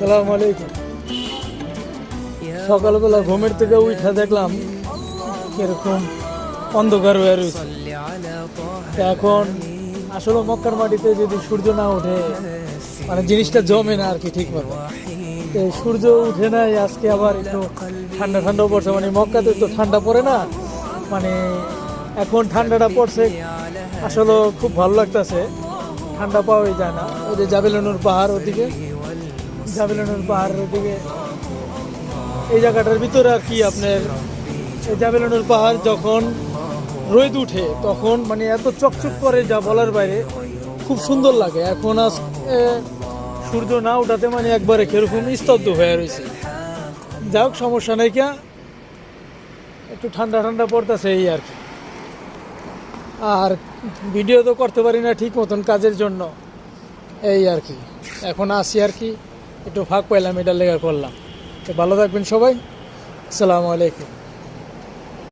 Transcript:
আসসালামু আলাইকুম। সকালবেলা ঘুমের থেকে উঠে দেখলাম কিরকম অন্ধকার হয়ে রয়েছে। এখন আসলে মক্কার মাটিতে যদি সূর্য না ওঠে মানে জিনিসটা জমে না আর কি ঠিক মতো। সূর্য উঠে নাই, আজকে আবার একটু ঠান্ডা ঠান্ডা পড়ছে, মানে মক্কাতে তো ঠান্ডা পড়ে না, মানে এখন ঠান্ডাটা পড়ছে, আসলে খুব ভালো লাগতেছে। ঠান্ডা পাওয়াই যায় না। ওই যে জাবেলানুর পাহাড়, ওদিকে জাবেলানুর পাহাড়ের ওদিকে এই জায়গাটার ভিতরে আর কি আপনার এই জাবেলানুর পাহাড় যখন রোদ উঠে তখন মানে এত চকচক করে যা বলার বাইরে, খুব সুন্দর লাগে। এখন আজ সূর্য না উঠাতে মানে একবারে কিরকম স্তব্ধ হয়ে রয়েছে। যাই হোক, সমস্যা নেই, কে একটু ঠান্ডা ঠান্ডা পড়তেছে এই আর কি। আর ভিডিও তো করতে পারি না ঠিক মতন কাজের জন্য, এই আর কি। এখন আসি আর কি, একটু ফাঁক পাইলাম, এটার লেগে করলাম। তো ভালো থাকবেন সবাই, আসসালামু আলাইকুম।